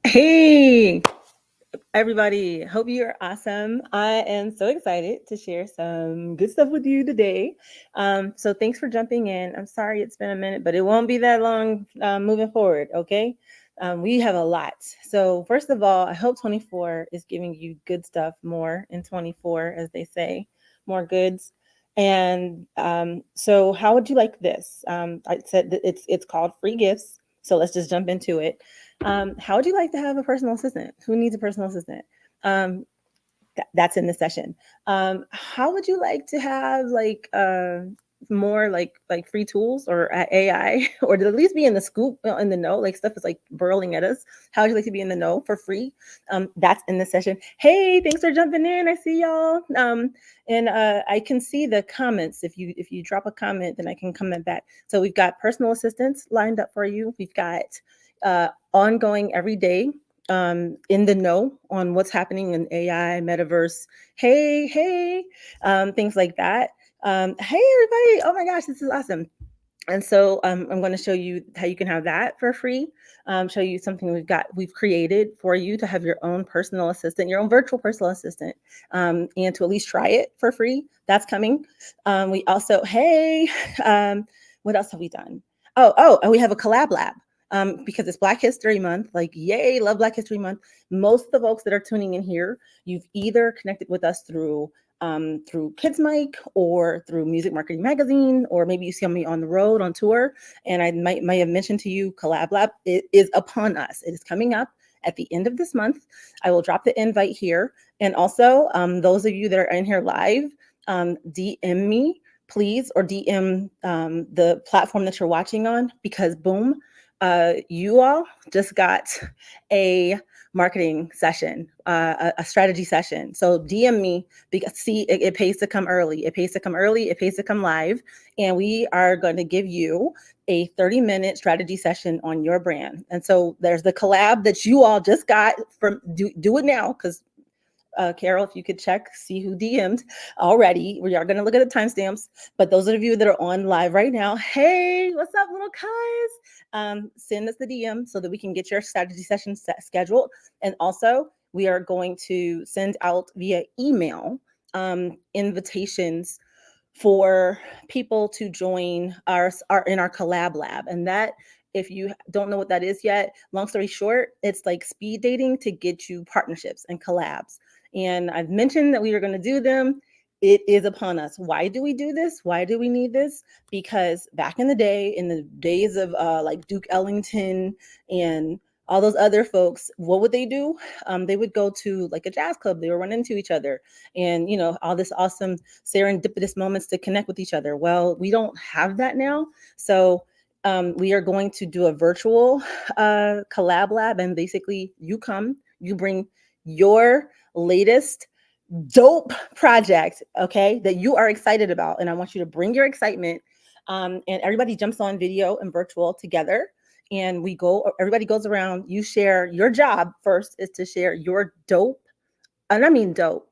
Hey, everybody. Hope you're awesome. I am so excited to share some good stuff with you today. So thanks for jumping in. I'm sorry it's been a minute, but it won't be that long moving forward, okay? We have a lot. So first of all, I hope 24 is giving you good stuff more in 24, as they say, more goods. And so how would you like this? I said that it's called free gifts. So let's just jump into it. How would you like to have a personal assistant? Who needs a personal assistant? Um, that's in the session. How would you like to have more like free tools or AI or to at least be in the scoop in the know? Like stuff is like burrowing at us. How would you like to be in the know for free? That's in the session. Hey, thanks for jumping in. I see y'all. And I can see the comments. If you drop a comment, then I can comment back. So we've got personal assistants lined up for you. We've got ongoing every day in the know on what's happening in AI, metaverse, hey, things like that. Hey, everybody. Oh my gosh, this is awesome. And so I'm going to show you how you can have that for free. Show you something we've created for you to have your own personal assistant, your own virtual personal assistant, and to at least try it for free. That's coming. We also, hey, what else have we done? And we have a collab lab. Because it's Black History Month, like yay, love Black History Month. Most of the folks that are tuning in here, you've either connected with us through Kids Mic or through Music Marketing Magazine, or maybe you see me on the road on tour, and I might have mentioned to you Collab Lab. It is upon us. It is coming up at the end of this month. I will drop the invite here, and also those of you that are in here live, DM me please, or DM the platform that you're watching on, because boom, you all just got a marketing session, a strategy session. So DM me, because see, it pays to come early. It pays to come early. It pays to come live. And we are going to give you a 30-minute strategy session on your brand. And so there's the collab that you all just got from do it now, because Carol, if you could check, see who DM'd already. We are going to look at the timestamps. But those of you that are on live right now, hey, what's up, little guys? Send us the DM so that we can get your strategy session scheduled. And also, we are going to send out via email invitations for people to join our in our collab lab. And that, if you don't know what that is yet, long story short, it's like speed dating to get you partnerships and collabs. And I've mentioned that we are going to do them. It is upon us. Why do we do this? Why do we need this? Because back in the day, in the days of like Duke Ellington and all those other folks, what would they do? They would go to like a jazz club. They would run into each other, and all this awesome serendipitous moments to connect with each other. Well, we don't have that now, so we are going to do a virtual collab lab, and basically you come, you bring your latest dope project, okay, that you are excited about, and I want you to bring your excitement, and everybody jumps on video and virtual together, and everybody goes around, you share your job. First is to share your dope, and I mean dope,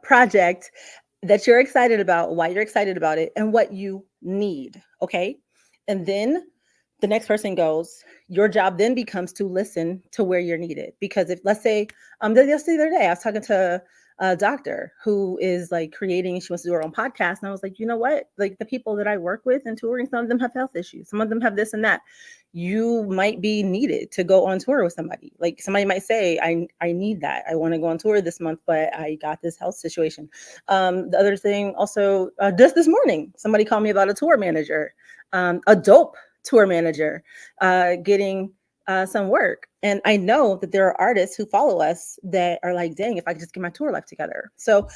project that you're excited about, why you're excited about it, and what you need, okay? And then the next person goes, your job then becomes to listen to where you're needed. Because if, let's say, just the other day, I was talking to a doctor who is like creating, she wants to do her own podcast. And I was like, you know what? Like the people that I work with and touring, some of them have health issues. Some of them have this and that. You might be needed to go on tour with somebody. Like somebody might say, I need that. I want to go on tour this month, but I got this health situation. The other thing also, just this morning, somebody called me about a tour manager, a dope tour manager, getting some work. And I know that there are artists who follow us that are like, dang, if I could just get my tour life together. So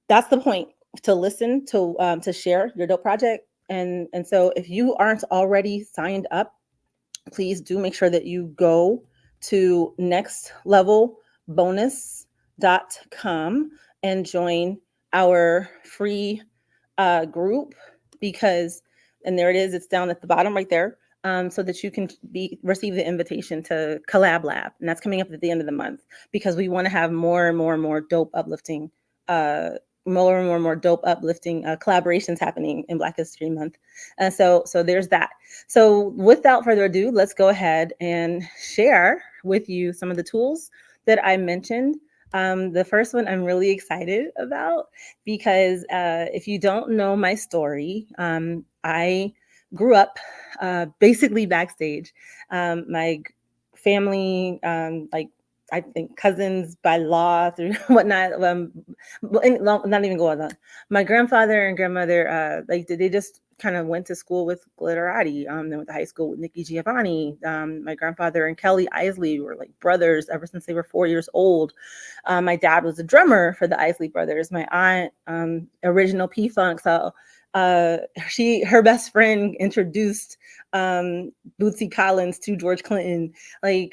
that's the point, to listen, to share your dope project. And so if you aren't already signed up, please do make sure that you go to nextlevelbonus.com and join our free group, because, and there it is, it's down at the bottom right there, so that you can receive the invitation to Collab Lab, and that's coming up at the end of the month, because we want to have more and more and more dope uplifting collaborations happening in Black History Month. So there's that. So without further ado, let's go ahead and share with you some of the tools that I mentioned. The first one I'm really excited about because if you don't know my story, I grew up basically backstage. My family, like I think cousins by law through whatnot. Not even going on. My grandfather and grandmother, like they just kind of went to school with Glitterati. They went to high school with Nikki Giovanni. My grandfather and Kelly Isley were like brothers ever since they were 4 years old. My dad was a drummer for the Isley Brothers. My aunt, original P Funk. So her best friend introduced Bootsy Collins to George Clinton. Like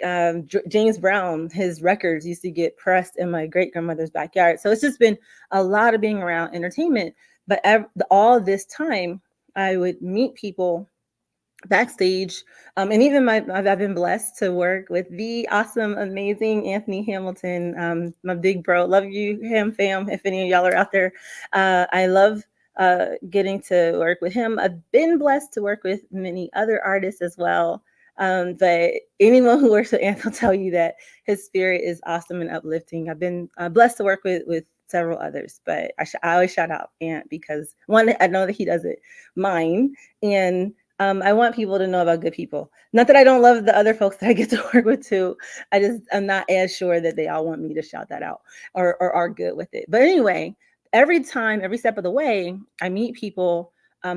James Brown, his records used to get pressed in my great grandmother's backyard. So it's just been a lot of being around entertainment. But all this time, I would meet people backstage. And even I've been blessed to work with the awesome, amazing Anthony Hamilton, my big bro. Love you, Ham Fam, if any of y'all are out there. I love getting to work with him. I've been blessed to work with many other artists as well. But anyone who works with Ant will tell you that his spirit is awesome and uplifting. I've been blessed to work with several others, but I always shout out Ant because one, I know that he doesn't mind, and I want people to know about good people. Not that I don't love the other folks that I get to work with too. I'm not as sure that they all want me to shout that out or are good with it. But anyway, every time, every step of the way, I meet people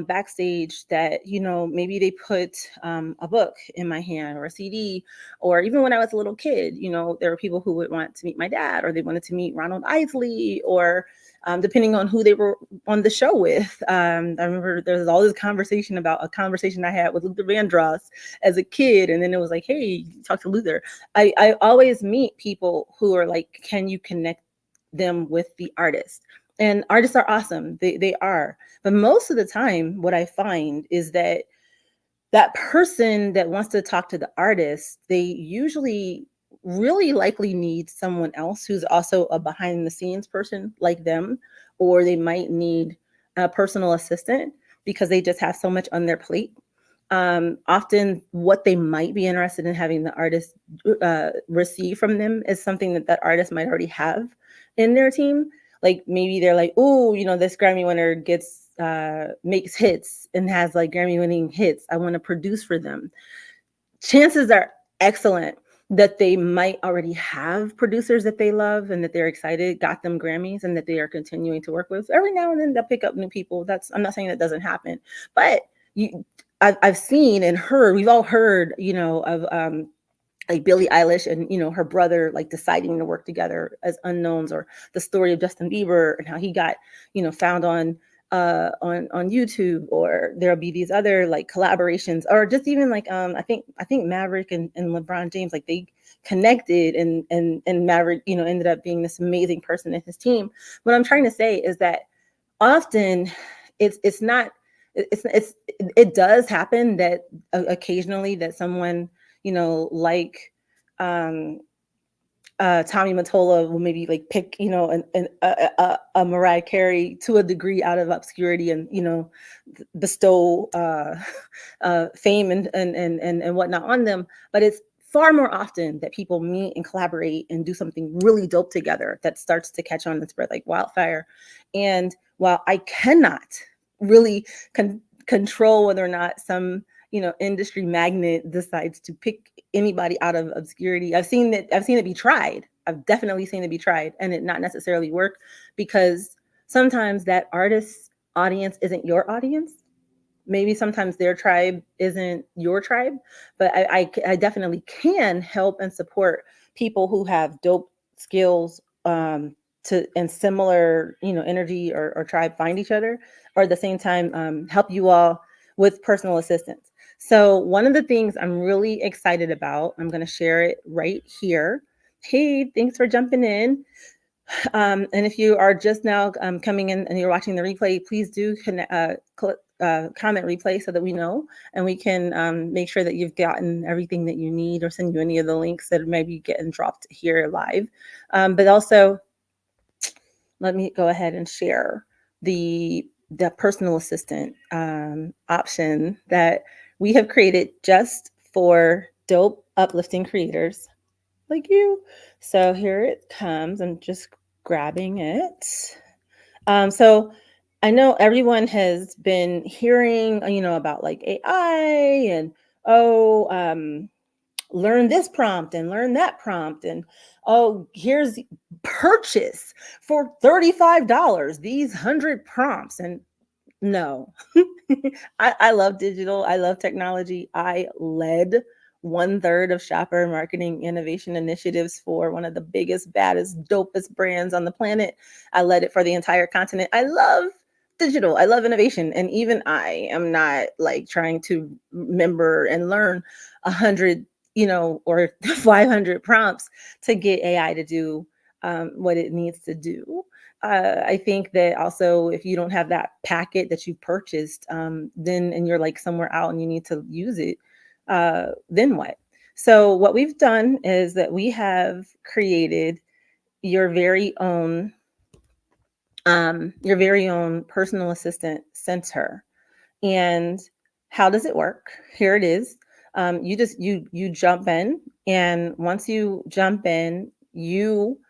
backstage that, maybe they put a book in my hand or a CD, or even when I was a little kid, there were people who would want to meet my dad, or they wanted to meet Ronald Isley, or depending on who they were on the show with. I remember there was all this conversation about a conversation I had with Luther Vandross as a kid. And then it was like, hey, talk to Luther. I always meet people who are like, can you connect them with the artist? And artists are awesome. They are. But most of the time, what I find is that person that wants to talk to the artist, they usually really likely need someone else who's also a behind the scenes person like them, or they might need a personal assistant because they just have so much on their plate. Often what they might be interested in having the artist receive from them is something that artist might already have in their team. Like maybe they're like, oh, this Grammy winner makes hits and has like Grammy winning hits. I want to produce for them. Chances are excellent that they might already have producers that they love and that they're excited, got them Grammys, and that they are continuing to work with. Every now and then they'll pick up new people. I'm not saying that doesn't happen, but I've seen and heard, we've all heard, of like Billie Eilish and her brother like deciding to work together as unknowns, or the story of Justin Bieber and how he got found on YouTube, or there'll be these other like collaborations, or just even like I think Maverick and LeBron James, like they connected, and Maverick ended up being this amazing person in his team. What I'm trying to say is that often it's not it does happen that occasionally that someone like Tommy Mottola will maybe like pick a Mariah Carey to a degree out of obscurity, and bestow fame and whatnot on them. But it's far more often that people meet and collaborate and do something really dope together that starts to catch on and spread like wildfire. And while I cannot really control whether or not some industry magnet decides to pick anybody out of obscurity, I've seen it be tried. I've definitely seen it be tried and it not necessarily work, because sometimes that artist's audience isn't your audience. Maybe sometimes their tribe isn't your tribe, but I definitely can help and support people who have dope skills, and similar energy, or tribe find each other, or at the same time help you all with personal assistance. So one of the things I'm really excited about, I'm going to share it right here. Hey, thanks for jumping in. And if you are just now coming in and you're watching the replay, please do comment replay so that we know, and we can make sure that you've gotten everything that you need, or send you any of the links that may be getting dropped here live. But also, let me go ahead and share the personal assistant option that we have created just for dope, uplifting creators. like you. So here it comes. I'm just grabbing it. So I know everyone has been hearing, about like AI and oh, learn this prompt and learn that prompt and oh, here's purchase for $35 these 100 prompts and no. I love digital. I love technology. I led 1/3 of shopper marketing innovation initiatives for one of the biggest, baddest, dopest brands on the planet. I led it for the entire continent. I love digital. I love innovation. And even I am not like trying to remember and learn 100, or 500 prompts to get AI to do what it needs to do. I think that also if you don't have that packet that you purchased, then and you're like somewhere out and you need to use it, then what? So what we've done is that we have created your very own personal assistant center. And how does it work? Here it is. You jump in, and once you jump in, you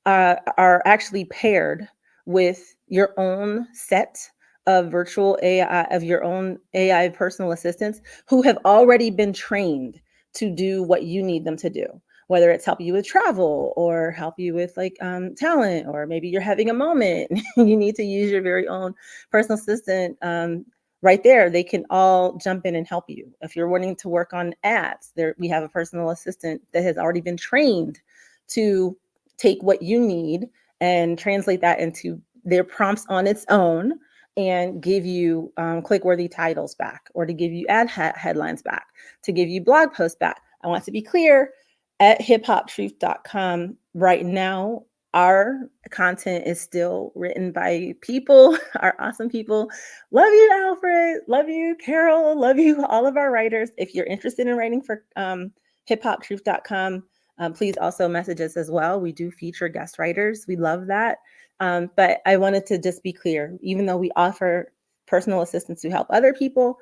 are actually paired with your own set of virtual AI, of your own AI personal assistants who have already been trained to do what you need them to do, whether it's help you with travel or help you with like talent, or maybe you're having a moment you need to use your very own personal assistant. Right there, they can all jump in and help you. If you're wanting to work on ads, there we have a personal assistant that has already been trained to take what you need and translate that into their prompts on its own and give you click-worthy titles back, or to give you headlines back, to give you blog posts back. I want to be clear, at hiphoptruth.com right now, our content is still written by people, our awesome people. Love you, Alfred. Love you, Carol. Love you, all of our writers. If you're interested in writing for hiphoptruth.com, please also message us as well. We do feature guest writers. We love that. But I wanted to just be clear, even though we offer personal assistance to help other people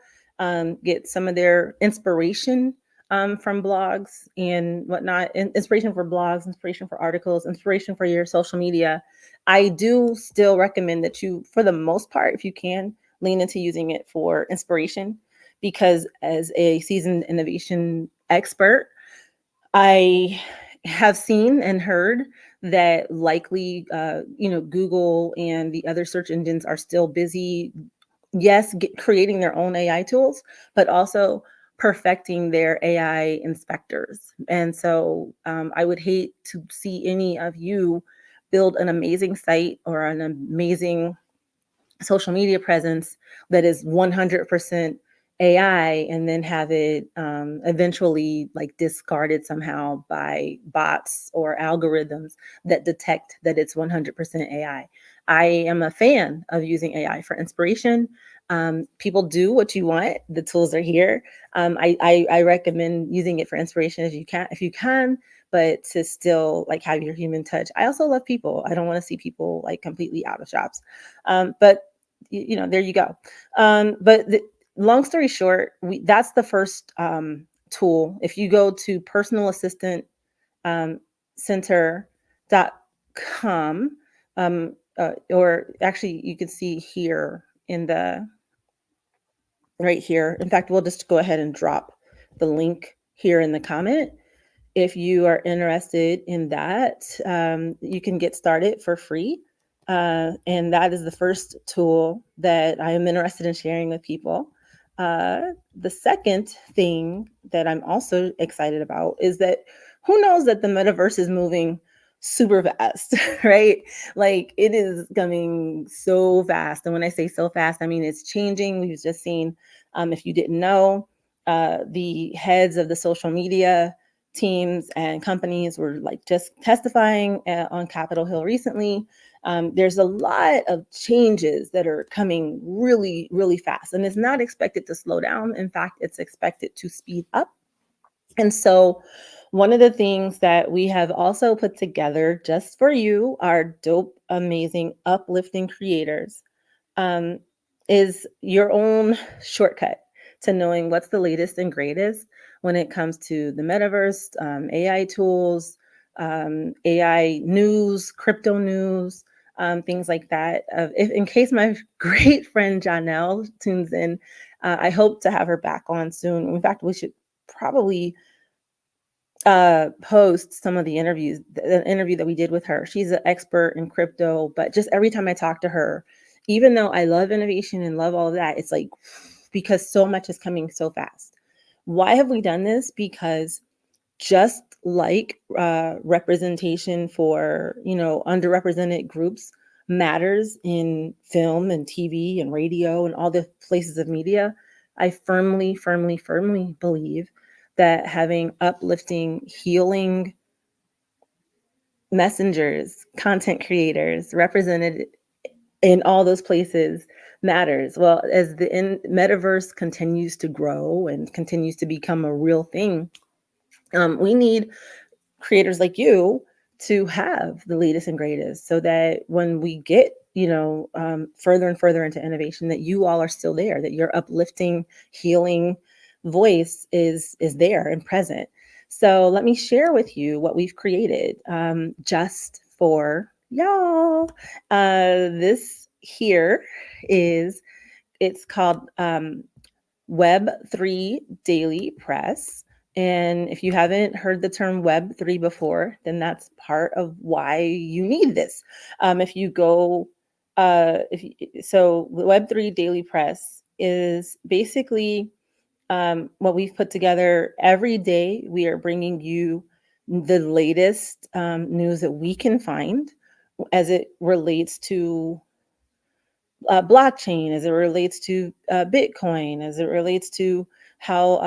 get some of their inspiration from blogs and whatnot, inspiration for blogs, inspiration for articles, inspiration for your social media, I do still recommend that you, for the most part, if you can, lean into using it for inspiration, because as a seasoned innovation expert, I have seen and heard that likely, Google and the other search engines are still busy, yes, creating their own AI tools, but also perfecting their AI inspectors. And so I would hate to see any of you build an amazing site or an amazing social media presence that is 100% AI and then have it eventually like discarded somehow by bots or algorithms that detect that it's 100% AI. I am a fan of using AI for inspiration. People do what you want. The tools are here. I recommend using it for inspiration if you can, but to still like have your human touch. I also love people. I don't want to see people like completely out of jobs. But there you go. But long story short, that's the first tool. If you go to personal assistant center.com, or actually you can see here in the right here. In fact, we'll just go ahead and drop the link here in the comment. If you are interested in that, you can get started for free. And that is the first tool that I am interested in sharing with people. The second thing that I'm also excited about is that who knows that the metaverse is moving super fast, right? Like it is coming so fast. And when I say so fast, I mean it's changing. We've just seen, if you didn't know, the heads of the social media teams and companies were like just testifying on Capitol Hill recently. There's a lot of changes that are coming really, really fast, and it's not expected to slow down. In fact, it's expected to speed up. And so, one of the things that we have also put together just for you, our dope, amazing, uplifting creators, um, is your own shortcut to knowing what's the latest and greatest when it comes to the metaverse, AI tools, AI news, crypto news, things like that. In case my great friend Janelle tunes in, I hope to have her back on soon. In fact, we should probably post some of the interviews, the interview that we did with her. She's an expert in crypto, but just every time I talk to her, even though I love innovation and love all of that, it's like because so much is coming so fast. Why have we done this? Because just like representation for underrepresented groups matters in film and TV and radio and all the places of media, I firmly, firmly, firmly believe that having uplifting, healing messengers, content creators represented in all those places matters. Well, as the metaverse continues to grow and continues to become a real thing, we need creators like you to have the latest and greatest, so that when we get further and further into innovation, that you all are still there, that your uplifting, healing voice is there and present. So let me share with you what we've created, just for y'all. This here is it's called Web3 Daily Press. And if you haven't heard the term Web3 before, then that's part of why you need this. If you go, so Web3 Daily Press is basically what we've put together. Every day we are bringing you the latest news that we can find as it relates to blockchain, as it relates to Bitcoin, as it relates to how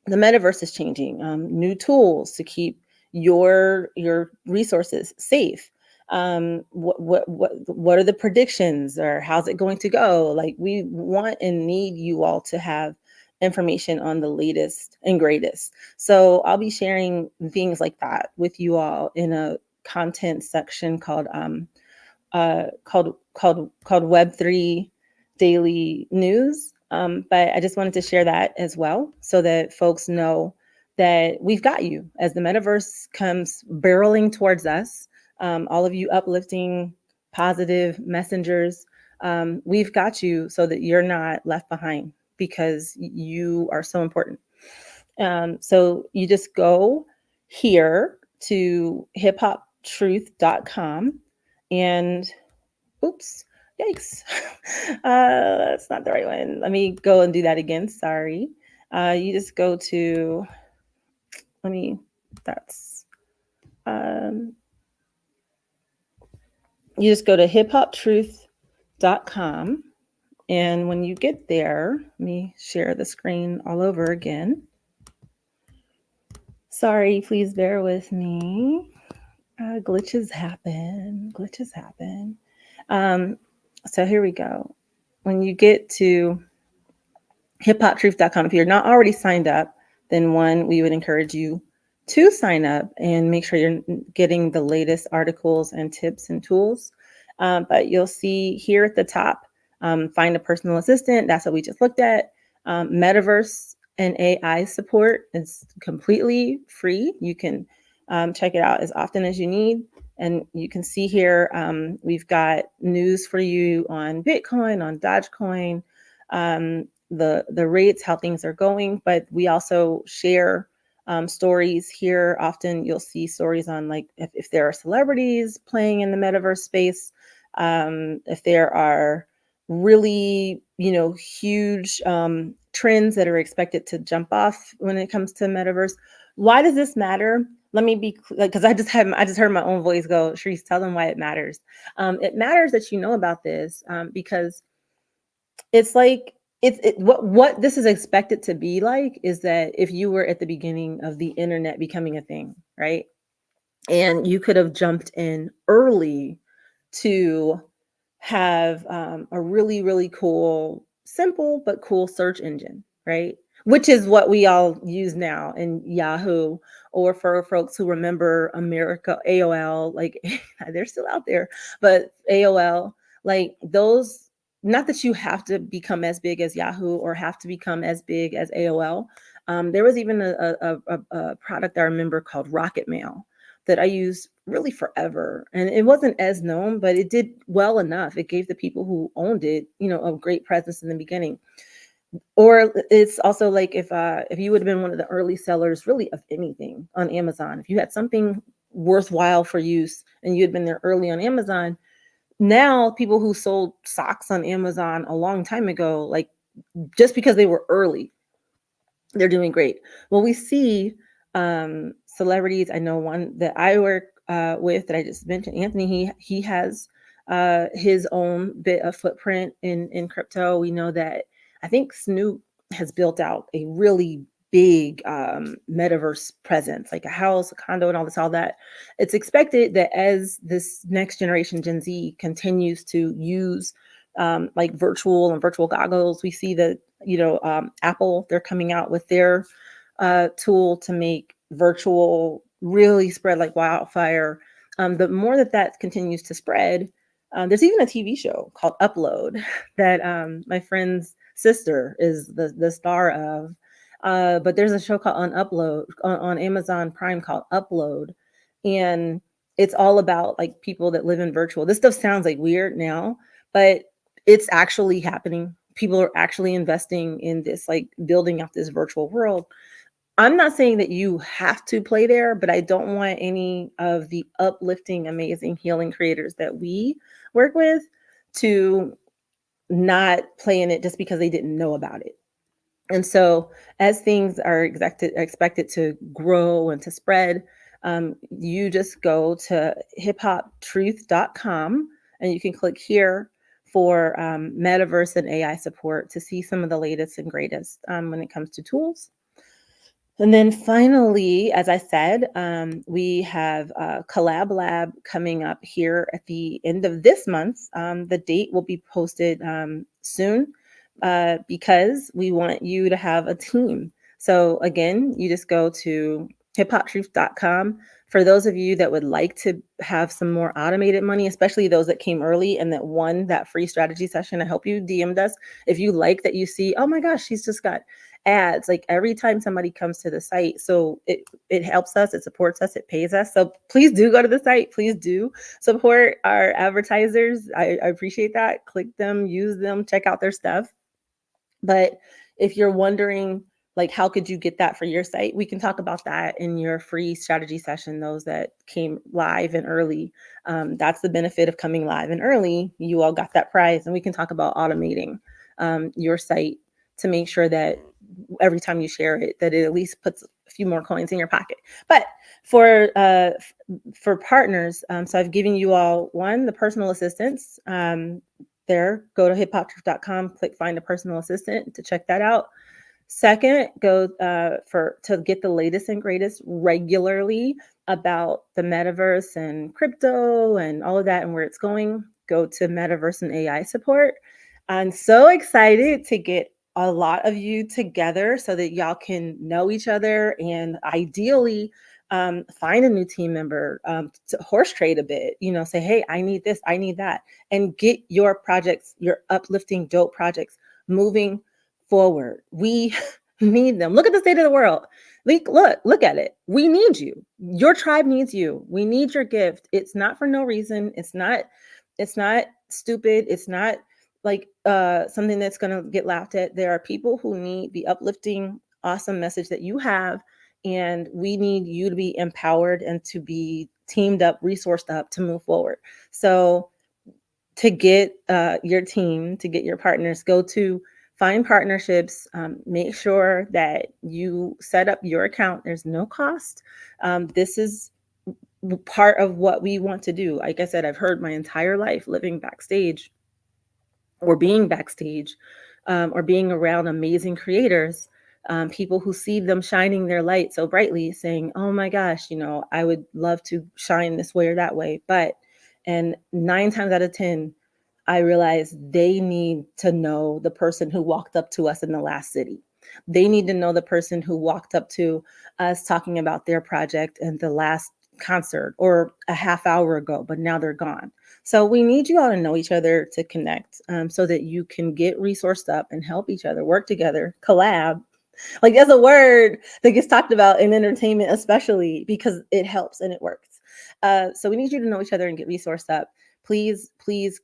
the metaverse is changing, new tools to keep your resources safe. What are the predictions, or how's it going to go? Like, we want and need you all to have information on the latest and greatest. So I'll be sharing things like that with you all in a content section called Web3 Daily News. But I just wanted to share that as well, so that folks know that we've got you as the metaverse comes barreling towards us. All of you uplifting, positive messengers, we've got you so that you're not left behind, because you are so important. So you just go here to hiphoptruth.com and oops, yikes. That's not the right one. Let me go and do that again. Sorry. You just go to, that's, you just go to hiphoptruth.com. And when you get there, let me share the screen all over again. Sorry, please bear with me. Glitches happen. So here we go. When you get to hiphoptruth.com, if you're not already signed up, then one, we would encourage you to sign up and make sure you're getting the latest articles and tips and tools. But you'll see here at the top, find a personal assistant. That's what we just looked at. Metaverse and AI support is completely free. You can check it out as often as you need. And you can see here, we've got news for you on Bitcoin, on Dogecoin, the rates, how things are going. But we also share stories here. Often you'll see stories on, like, if there are celebrities playing in the metaverse space, if there are really, huge trends that are expected to jump off when it comes to metaverse. Why does this matter? Let me be, because I just heard my own voice go, Sharice, tell them why it matters. It matters that you know about this, because it's like, what this is expected to be like is that if you were at the beginning of the internet becoming a thing, right? And you could have jumped in early to have a really, really cool, simple but cool search engine, right? Which is what we all use now in Yahoo, or for folks who remember America, AOL, like they're still out there, but AOL, like those, not that you have to become as big as Yahoo or have to become as big as AOL. There was even a product I remember called Rocket Mail. that I used really forever. And it wasn't as known, but it did well enough. It gave the people who owned it, a great presence in the beginning. Or it's also like if you would have been one of the early sellers really of anything on Amazon, if you had something worthwhile for use and you had been there early on Amazon, now people who sold socks on Amazon a long time ago, like just because they were early, they're doing great. Well, we see celebrities. I know one that I work with that I just mentioned, Anthony. He has his own bit of footprint in crypto. We know that I think Snoop has built out a really big metaverse presence, like a house, a condo, and all that. It's expected that as this next generation, Gen Z, continues to use like virtual goggles, we see that Apple, they're coming out with their tool to make virtual really spread like wildfire. The more that continues to spread, there's even a TV show called Upload that my friend's sister is the star of. But there's a show called on Amazon Prime called Upload, and it's all about like people that live in virtual. This stuff sounds like weird now, but it's actually happening. People are actually investing in this, like building up this virtual world. I'm not saying that you have to play there, but I don't want any of the uplifting, amazing healing creators that we work with to not play in it just because they didn't know about it. And so, as things are expected to grow and to spread, you just go to hiphoptruth.com and you can click here for metaverse and AI support to see some of the latest and greatest when it comes to tools. And then finally, as I said, we have Collab LAB coming up here at the end of this month. The date will be posted soon because we want you to have a team. So again, you just go to hiphoptruth.com. For those of you that would like to have some more automated money, especially those that came early and that won that free strategy session, I hope you DM'd us. If you like that, you see, oh my gosh, she's just got ads like every time somebody comes to the site. So it helps us, it supports us, it pays us. So please do go to the site. Please do support our advertisers. I appreciate that. Click them, use them, check out their stuff. But if you're wondering, like, how could you get that for your site? We can talk about that in your free strategy session, those that came live and early. That's the benefit of coming live and early. You all got that prize, and we can talk about automating your site to make sure that every time you share it, that it at least puts a few more coins in your pocket. But for partners, so I've given you all the personal assistance. There, go to hiphoptruth.com, click find a personal assistant to check that out. Second, go to get the latest and greatest regularly about the metaverse and crypto and all of that and where it's going. Go to metaverse and AI support. I'm so excited to get a lot of you together so that y'all can know each other and ideally find a new team member to horse trade a bit, say, hey, I need this, I need that, and get your projects, your uplifting, dope projects moving forward. We need them. Look at the state of the world. Look at it. We need you. Your tribe needs you. We need your gift. It's not for no reason. It's not stupid. It's not like something that's going to get laughed at. There are people who need the uplifting, awesome message that you have. And we need you to be empowered and to be teamed up, resourced up to move forward. So to get your team, to get your partners, go to find partnerships, make sure that you set up your account. There's no cost. This is part of what we want to do. Like I said, I've heard my entire life living backstage or being backstage or being around amazing creators, people who see them shining their light so brightly saying, oh my gosh, I would love to shine this way or that way. And 9 times out of 10, I realized they need to know the person who walked up to us in the last city. They need to know the person who walked up to us talking about their project in the last concert or a half hour ago, but now they're gone. So we need you all to know each other, to connect, so that you can get resourced up and help each other, work together, collab. Like, that's a word that gets talked about in entertainment, especially because it helps and it works. So we need you to know each other and get resourced up. Please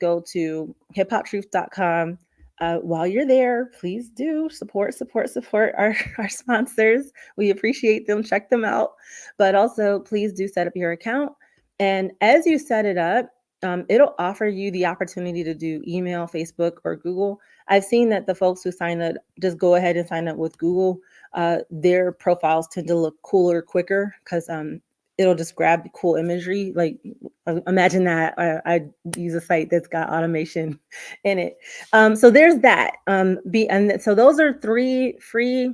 go to hiphoptruth.com. While you're there, please do support our sponsors. We appreciate them. Check them out. But also, please do set up your account. And as you set it up, it'll offer you the opportunity to do email, Facebook, or Google. I've seen that the folks who sign up just go ahead and sign up with Google. Their profiles tend to look cooler quicker because it'll just grab the cool imagery. Like imagine that I use a site that's got automation in it. So there's that. And so those are 3 free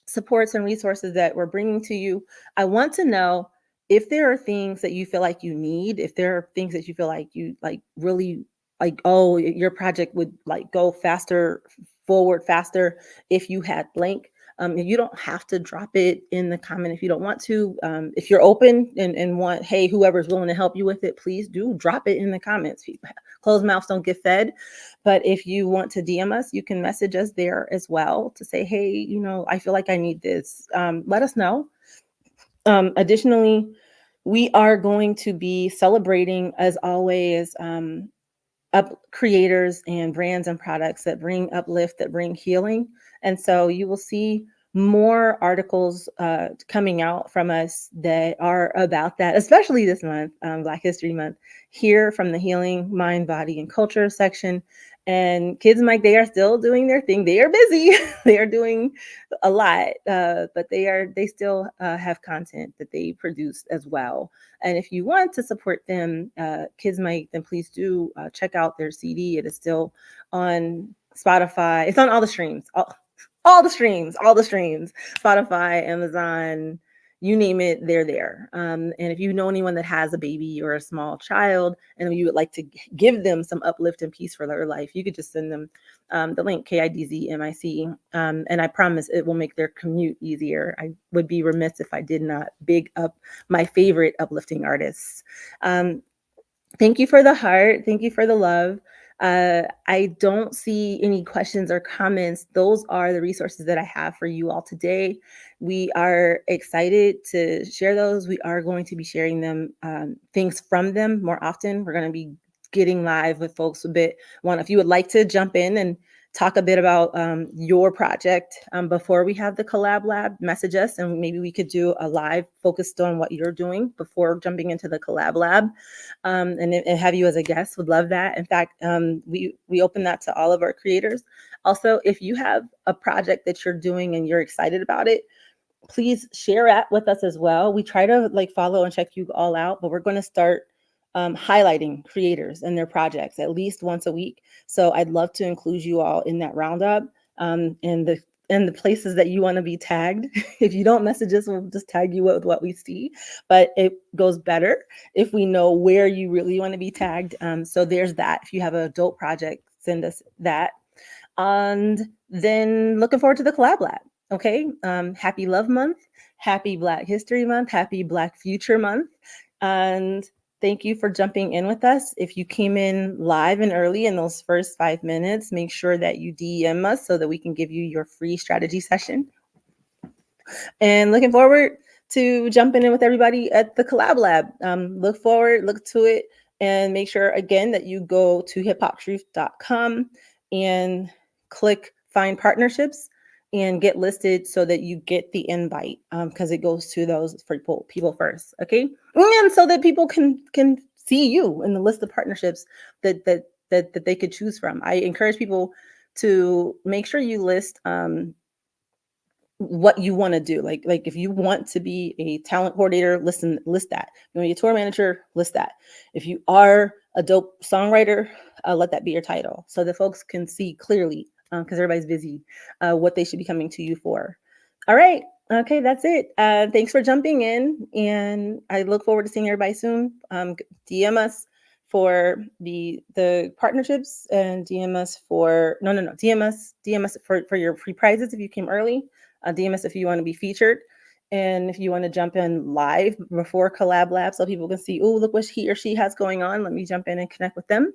supports and resources that we're bringing to you. I want to know if there are things that you feel like you need, if there are things that you feel like you like really like, oh, your project would like go faster, forward faster if you had blank. You don't have to drop it in the comment if you don't want to. If you're open and want, hey, whoever's willing to help you with it, please do drop it in the comments. Closed mouths don't get fed. But if you want to DM us, you can message us there as well to say, hey, I feel like I need this. Let us know. Additionally, we are going to be celebrating, as always, up creators and brands and products that bring uplift, that bring healing. And so you will see more articles coming out from us that are about that, especially this month, Black History Month, here from the Healing Mind, Body, and Culture section. And Kids Mike, they are still doing their thing. They are busy. They are doing a lot, but they still have content that they produce as well. And if you want to support them, Kids Mike, then please do check out their CD. It is still on Spotify. It's on all the streams, all the streams, Spotify, Amazon, you name it, they're there. And if you know anyone that has a baby or a small child and you would like to give them some uplift and peace for their life, you could just send them the link, KIDZMIC. And I promise it will make their commute easier. I would be remiss if I did not big up my favorite uplifting artists. Thank you for the heart. Thank you for the love. I don't see any questions or comments. Those are the resources that I have for you all today. We are excited to share those. We are going to be sharing them, things from them more often. We're going to be getting live with folks a bit. If you would like to jump in and talk a bit about your project before we have the Collab Lab, message us and maybe we could do a live focused on what you're doing before jumping into the Collab Lab, and have you as a guest. Would love that. In fact, we open that to all of our creators. Also, if you have a project that you're doing and you're excited about it, please share it with us as well. We try to follow and check you all out, but we're going to start highlighting creators and their projects at least once a week. So I'd love to include you all in that roundup, in the places that you want to be tagged. If you don't message us, we'll just tag you with what we see. But it goes better if we know where you really want to be tagged. So there's that. If you have a dope project, send us that. And then looking forward to the Collab Lab. Okay. Happy Love Month. Happy Black History Month. Happy Black Future Month. And thank you for jumping in with us. If you came in live and early in those first 5 minutes, make sure that you DM us so that we can give you your free strategy session. And looking forward to jumping in with everybody at the Collab Lab. Look to it, and make sure again that you go to hiphoptruth.com and click find partnerships and get listed so that you get the invite, because it goes to those people first. Okay. And so that people can see you in the list of partnerships that they could choose from. I encourage people to make sure you list what you want to do. Like if you want to be a talent coordinator, list that. You want to be a tour manager, list that. If you are a dope songwriter, let that be your title so that folks can see clearly, because everybody's busy, what they should be coming to you for. All right. Okay, that's it. Thanks for jumping in, and I look forward to seeing everybody soon. DM us for the partnerships, and DM us for DM us for your free prizes if you came early. DM us if you want to be featured, and if you want to jump in live before Collab Lab so people can see, oh, look what he or she has going on. Let me jump in and connect with them,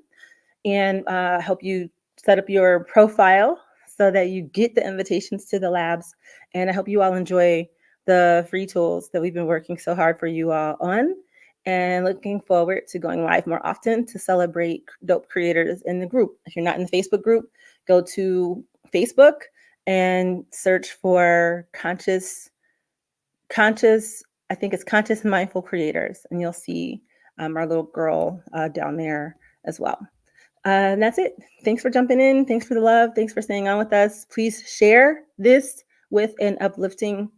and help you set up your profile so that you get the invitations to the labs. And I hope you all enjoy the free tools that we've been working so hard for you all on. and looking forward to going live more often to celebrate dope creators in the group. If you're not in the Facebook group, go to Facebook and search for conscious, I think it's conscious mindful creators, and you'll see our little girl down there as well. And that's it. Thanks for jumping in. Thanks for the love. Thanks for staying on with us. Please share this with an uplifting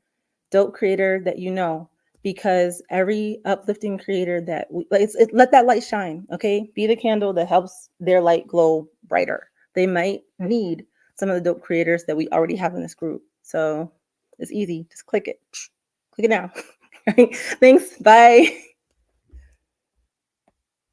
dope creator that you know, because every uplifting creator that let that light shine. Okay, be the candle that helps their light glow brighter. They might need some of the dope creators that we already have in this group. So it's easy. Just click it. Click it now. All right. Thanks. Bye.